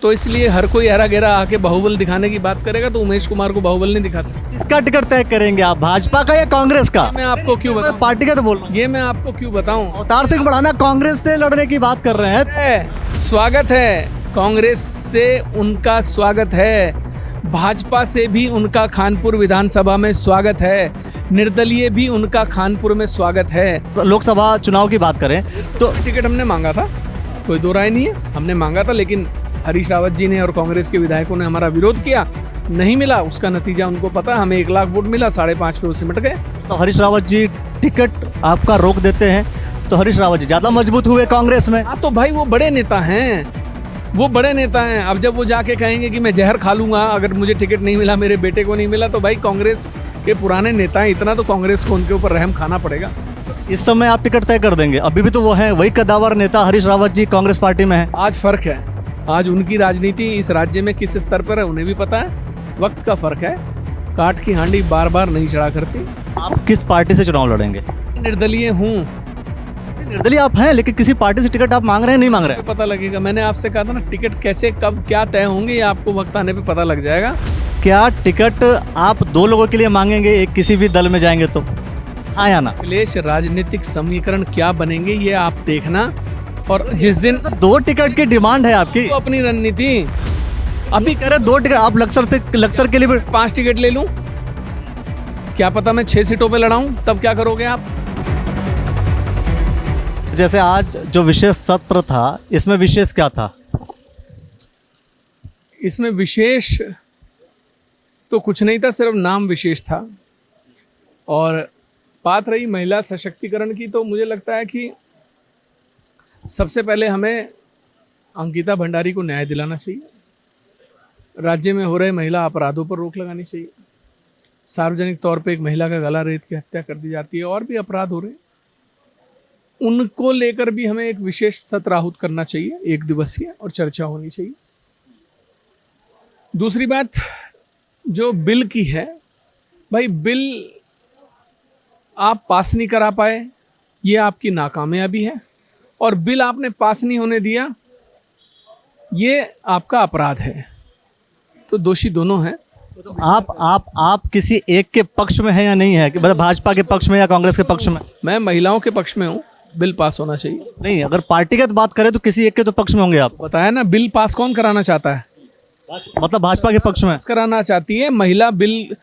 तो इसलिए हर कोई हेरा गेरा आके बाहुबल दिखाने की बात करेगा तो उमेश कुमार को बाहुबल नहीं दिखा सकता। किसका टिकट तय करेंगे आप, भाजपा का या कांग्रेस का? मैं आपको क्यों मैं बताऊं? पार्टी का तो बोल रहा हूँ। ये मैं आपको क्यों बताऊं? अवतार सिंह बढ़ाना कांग्रेस से लड़ने की बात कर रहे हैं। स्वागत है, कांग्रेस से उनका स्वागत है, भाजपा से भी उनका कानपुर विधानसभा में स्वागत है, निर्दलीय भी उनका कानपुर में स्वागत है। तो लोकसभा चुनाव की बात करें तो टिकट हमने मांगा था, कोई दो राय नहीं है, हमने मांगा था, लेकिन हरीश रावत जी ने और कांग्रेस के विधायकों ने हमारा विरोध किया, नहीं मिला। उसका नतीजा उनको पता, हमें 1 लाख वोट मिला, 5.5 पे वो सिमट गए। तो हरीश रावत जी टिकट आपका रोक देते हैं तो हरीश रावत जी ज्यादा मजबूत हुए कांग्रेस में। हाँ, तो भाई वो बड़े नेता हैं, वो बड़े नेता हैं। अब जब वो जाके कहेंगे कि मैं जहर खा लूंगा अगर मुझे टिकट नहीं मिला, मेरे बेटे को नहीं मिला, तो भाई कांग्रेस के पुराने नेता हैं, इतना तो कांग्रेस को उनके ऊपर रहम खाना पड़ेगा। इस समय आप टिकट तय कर देंगे? अभी भी तो वो हैं, वही कद्दावर नेता हरीश रावत जी कांग्रेस पार्टी में है। आज फर्क है, आज उनकी राजनीति इस राज्य में किस स्तर पर है उन्हें भी पता है, वक्त का फर्क है। काठ की हांडी बार बार नहीं चढ़ा करती। आप किस पार्टी से चुनाव लड़ेंगे? निर्दलीय हूँ, निर्दलीय आप हैं, लेकिन किसी पार्टी से टिकट आप मांग रहे हैं, नहीं मांग रहे हैं? पता लगेगा। मैंने आपसे कहा था ना, टिकट कैसे कब क्या तय होंगे ये आपको वक्त आने पे पता लग जाएगा। क्या टिकट आप 2 लोगों के लिए मांगेंगे, एक किसी भी दल में जाएंगे तो? हाँ या ना? अखिलेश, राजनीतिक समीकरण क्या बनेंगे ये आप देखना, और जिस दिन 2 टिकट की डिमांड है आपकी। तो अपनी रणनीति अभी कह रहे 2 टिकट, आप लक्सर के लिए भी 5 टिकट ले लूं, क्या पता मैं 6 सीटों पे लड़ाऊं, तब क्या करोगे आप? जैसे आज जो विशेष सत्र था, इसमें विशेष क्या था? इसमें विशेष तो कुछ नहीं था, सिर्फ नाम विशेष था। और बात रही महिला सशक्तिकरण की, तो मुझे लगता है कि सबसे पहले हमें अंकिता भंडारी को न्याय दिलाना चाहिए, राज्य में हो रहे महिला अपराधों पर रोक लगानी चाहिए। सार्वजनिक तौर पे एक महिला का गला रेत के हत्या कर दी जाती है, और भी अपराध हो रहे हैं, उनको लेकर भी हमें एक विशेष सत्र आहूत करना चाहिए, 1 दिवसीय, और चर्चा होनी चाहिए। दूसरी बात जो बिल की है, भाई बिल आप पास नहीं करा पाए, ये आपकी नाकामयाबी है, और बिल आपने पास नहीं होने दिया, ये आपका अपराध है, तो दोषी दोनों हैं। आप किसी एक के पक्ष में है या नहीं है, कि मतलब भाजपा के पक्ष में या कांग्रेस के पक्ष में? मैं महिलाओं के पक्ष में हूँ, बिल पास होना चाहिए। नहीं, अगर पार्टीगत बात करें तो किसी एक के तो पक्ष में होंगे आप। बताया ना, बिल पास कौन कराना चाहता है? मतलब भाजपा के पक्ष में पास कराना चाहती है महिला बिल।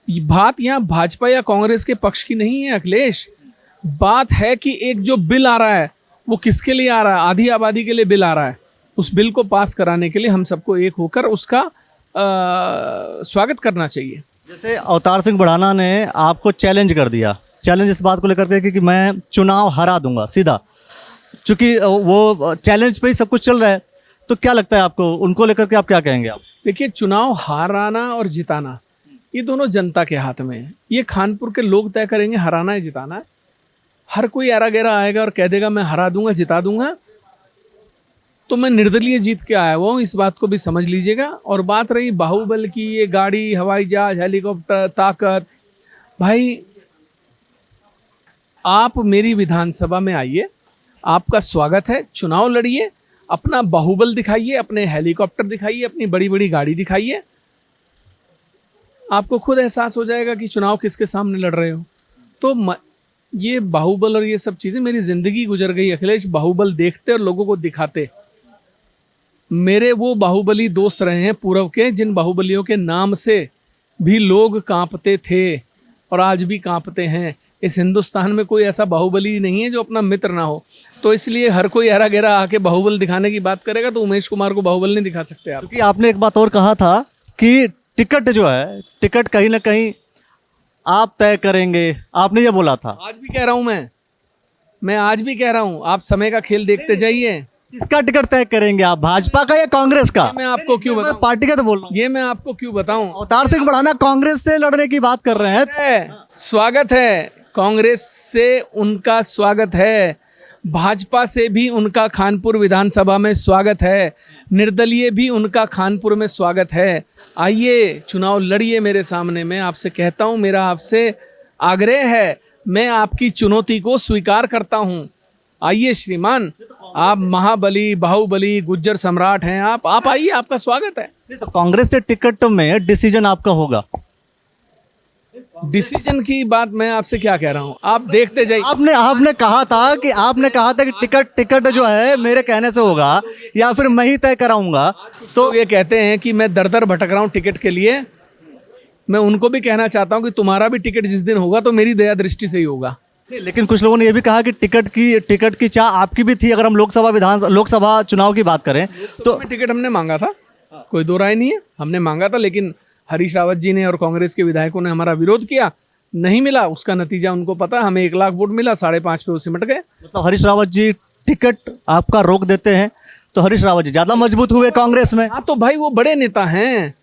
बात यहाँ भाजपा या कांग्रेस के पक्ष की नहीं है अखिलेश, बात है कि एक जो बिल आ रहा है वो किसके लिए आ रहा है? आधी आबादी के लिए बिल आ रहा है। उस बिल को पास कराने के लिए हम सबको एक होकर उसका स्वागत करना चाहिए। जैसे अवतार सिंह बढ़ाना ने आपको चैलेंज कर दिया, चैलेंज इस बात को लेकर के कि मैं चुनाव हरा दूंगा सीधा, चूंकि वो चैलेंज पे ही सब कुछ चल रहा है, तो क्या लगता है आपको, उनको लेकर के आप क्या कहेंगे आप? देखिए, चुनाव हाराना और जिताना ये दोनों जनता के हाथ में है, ये कानपुर के लोग तय करेंगे हराना है जिताना है। हर कोई आरा गहरा आएगा और कह देगा मैं हरा दूंगा जिता दूंगा, तो मैं निर्दलीय जीत के आया हुआ हूँ, इस बात को भी समझ लीजिएगा। और बात रही बाहुबल की, ये गाड़ी, हवाई जहाज, हेलीकॉप्टर, ताकत, भाई आप मेरी विधानसभा में आइए, आपका स्वागत है, चुनाव लड़िए, अपना बाहुबल दिखाइए, अपने हेलीकॉप्टर दिखाइए, अपनी बड़ी बड़ी गाड़ी दिखाइए, आपको खुद एहसास हो जाएगा कि चुनाव किसके सामने लड़ रहे हो। तो ये बाहुबल और ये सब चीज़ें, मेरी ज़िंदगी गुजर गई अखिलेश बाहुबल देखते और लोगों को दिखाते। मेरे वो बाहुबली दोस्त रहे हैं पूर्व के, जिन बाहुबलियों के नाम से भी लोग कांपते थे और आज भी कांपते हैं। इस हिंदुस्तान में कोई ऐसा बाहुबली नहीं है जो अपना मित्र ना हो, तो इसलिए हर कोई हेरा गेरा आके बाहुबल दिखाने की बात करेगा तो उमेश कुमार को बाहुबल नहीं दिखा सकते आप। क्योंकि आपने एक बात और कहा था कि टिकट जो है, टिकट कहीं ना कहीं आप तय करेंगे, आपने ये बोला था। आज भी कह रहा हूं, मैं आज भी कह रहा हूं, आप समय का खेल देखते जाइए। किसका टिकट तय करेंगे आप, भाजपा का या कांग्रेस का? मैं आपको क्यों बताऊं? पार्टी का तो बोल रहा हूं। ये मैं आपको क्यों बताऊं? अवतार सिंह बढ़ाना कांग्रेस से लड़ने की बात कर रहे हैं। स्वागत है, कांग्रेस से उनका स्वागत है, भाजपा से भी उनका कानपुर विधानसभा में स्वागत है, निर्दलीय भी उनका कानपुर में स्वागत है। आइए चुनाव लड़िए मेरे सामने। मैं आपसे कहता हूं, मेरा आपसे आग्रह है, मैं आपकी चुनौती को स्वीकार करता हूं। आइए श्रीमान। आप महाबली बाहुबली गुज्जर सम्राट हैं, आप आइए, आपका स्वागत है। नहीं तो कांग्रेस से टिकट में डिसीजन आपका होगा। डिसीजन की बात मैं आपसे क्या कह रहा हूँ, आप देखते जाइए। आपने कहा था कि टिकट जो है मेरे कहने से होगा या फिर मैं ही तय कराऊंगा। तो ये कहते हैं कि मैं दर दर भटक रहा हूँ टिकट के लिए। मैं उनको भी कहना चाहता हूँ कि तुम्हारा भी टिकट जिस दिन होगा तो मेरी दया दृष्टि से ही होगा। लेकिन कुछ लोगों ने ये भी कहा कि टिकट की चाह आपकी भी थी। अगर हम लोकसभा चुनाव की बात करें तो टिकट हमने मांगा था, कोई दो राय नहीं है, हमने मांगा था, लेकिन हरीश रावत जी ने और कांग्रेस के विधायकों ने हमारा विरोध किया, नहीं मिला। उसका नतीजा उनको पता, हमें 1 लाख वोट मिला, 5.5 पे वो सिमट गए। मतलब हरीश रावत जी टिकट आपका रोक देते हैं तो हरीश रावत जी ज्यादा मजबूत हुए कांग्रेस में। हाँ तो भाई वो बड़े नेता हैं,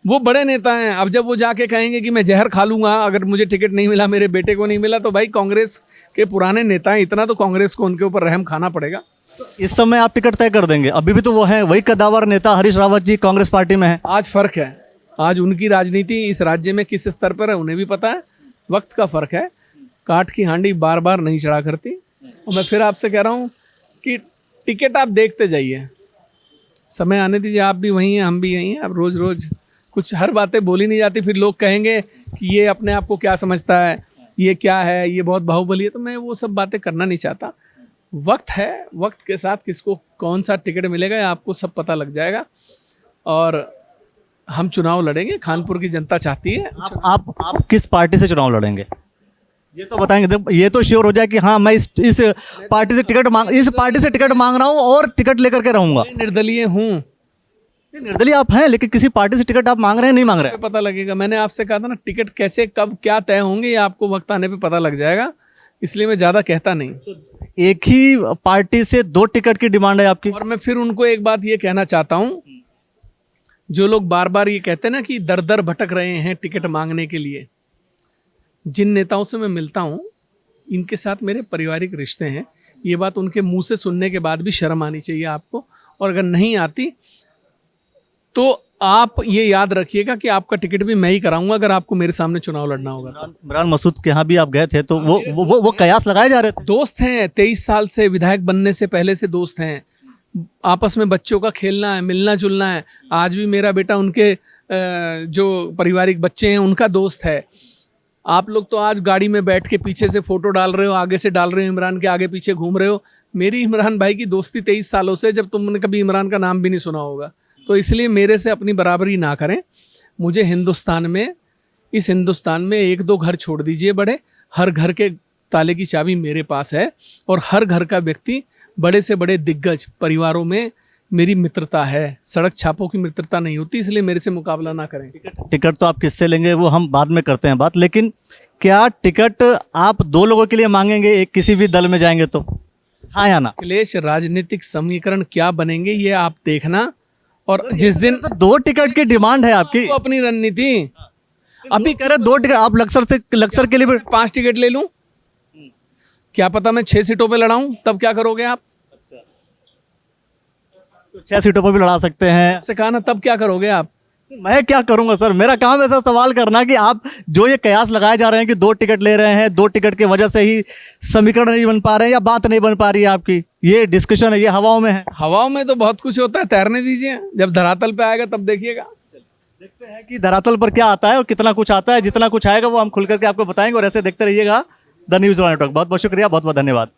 वो बड़े नेता हैं। अब जब वो जाके कहेंगे कि मैं जहर खा लूंगा अगर मुझे टिकट नहीं मिला, मेरे बेटे को नहीं मिला, तो भाई कांग्रेस के पुराने नेता हैं, इतना तो कांग्रेस को उनके ऊपर रहम खाना पड़ेगा। इस समय आप टिकट तय कर देंगे? अभी भी तो वो हैं, वही कद्दावर नेता हरीश रावत जी कांग्रेस पार्टी में है। आज फर्क है, आज उनकी राजनीति इस राज्य में किस स्तर पर है उन्हें भी पता है। वक्त का फर्क है, काठ की हांडी बार बार नहीं चढ़ा करती। और मैं फिर आपसे कह रहा हूँ कि टिकट आप देखते जाइए, समय आने दीजिए। आप भी वहीं हैं, हम भी यहीं हैं। अब रोज रोज कुछ हर बातें बोली नहीं जाती, फिर लोग कहेंगे कि ये अपने आप को क्या समझता है, ये क्या है, ये बहुत बाहुबली है। तो मैं वो सब बातें करना नहीं चाहता। वक्त है, वक्त के साथ किसको कौन सा टिकट मिलेगा आपको सब पता लग जाएगा। और हम चुनाव लड़ेंगे, कानपुर की जनता चाहती है। आप किस पार्टी से चुनाव लड़ेंगे ये तो बताएंगे? ये तो श्योर हो जाए कि हाँ मैं इस पार्टी से टिकट मांग रहा हूँ और टिकट लेकर के रहूंगा। निर्दलीय हूँ। निर्दलीय आप हैं, लेकिन किसी पार्टी से टिकट आप मांग रहे हैं, नहीं मांग रहे हैं? पता लगेगा। मैंने आपसे कहा था ना, टिकट कैसे कब क्या तय होंगे ये आपको वक्त आने पे पता लग जाएगा, इसलिए मैं ज्यादा कहता नहीं। एक ही पार्टी से 2 टिकट की डिमांड है आपकी। और मैं फिर उनको एक बात ये कहना चाहता हूँ, जो लोग बार बार ये कहते हैं ना कि दर दर भटक रहे हैं टिकट मांगने के लिए, जिन नेताओं से मैं मिलता हूँ इनके साथ मेरे पारिवारिक रिश्ते हैं। ये बात उनके मुंह से सुनने के बाद भी शर्म आनी चाहिए आपको। और अगर नहीं आती तो आप ये याद रखिएगा कि आपका टिकट भी मैं ही कराऊंगा अगर आपको मेरे सामने चुनाव लड़ना होगा। इमरान मसूद के यहाँ भी आप गए थे तो वो कयास लगाए जा रहे थे। दोस्त हैं, 23 साल से, विधायक बनने से पहले से दोस्त हैं। आपस में बच्चों का खेलना है, मिलना जुलना है। आज भी मेरा बेटा उनके जो पारिवारिक बच्चे हैं उनका दोस्त है। आप लोग तो आज गाड़ी में बैठ के पीछे से फोटो डाल रहे हो, आगे से डाल रहे हो, इमरान के आगे पीछे घूम रहे हो। मेरी इमरान भाई की दोस्ती 23 सालों से, जब तुमने कभी इमरान का नाम भी नहीं सुना होगा। तो इसलिए मेरे से अपनी बराबरी ना करें। मुझे इस हिंदुस्तान में 1-2 घर छोड़ दीजिए बड़े, हर घर के ताले की चाबी मेरे पास है। और हर घर का व्यक्ति, बड़े से बड़े दिग्गज परिवारों में मेरी मित्रता है। सड़क छापों की मित्रता नहीं होती, इसलिए मेरे से मुकाबला ना करें। टिकट तो आप किससे लेंगे वो हम बाद में करते हैं बात, लेकिन क्या टिकट आप 2 लोगों के लिए मांगेंगे, एक किसी भी दल में जाएंगे तो? हाँ या ना? अखिलेश, राजनीतिक समीकरण क्या बनेंगे ये आप देखना। और जिस दिन 2 टिकट की डिमांड है आपकी, तो अपनी रणनीति अभी कह रहे 2 टिकट, आप लक्सर के लिए 5 टिकट ले लूं, क्या पता मैं 6 सीटों पे लड़ाऊं, तब क्या करोगे आप? तो 6 सीटों पर भी लड़ा सकते हैं। से कहा ना, तब क्या करोगे आप? मैं क्या करूंगा सर, मेरा काम ऐसा सवाल करना कि आप जो ये कयास लगाए जा रहे हैं कि 2 टिकट ले रहे हैं, 2 टिकट की वजह से ही समीकरण नहीं बन पा रहे हैं या बात नहीं बन पा रही है आपकी, ये डिस्कशन है, ये हवाओं में है। हवाओं में तो बहुत कुछ होता है, तैरने दीजिए, जब धरातल पे आएगा तब देखिएगा। देखते हैं कि धरातल पर क्या आता है और कितना कुछ आता है। जितना कुछ आएगा वो हम खुल करके आपको बताएंगे। और ऐसे देखते रहिएगा द न्यूज़ नेटवर्क। बहुत बहुत शुक्रिया, बहुत बहुत धन्यवाद।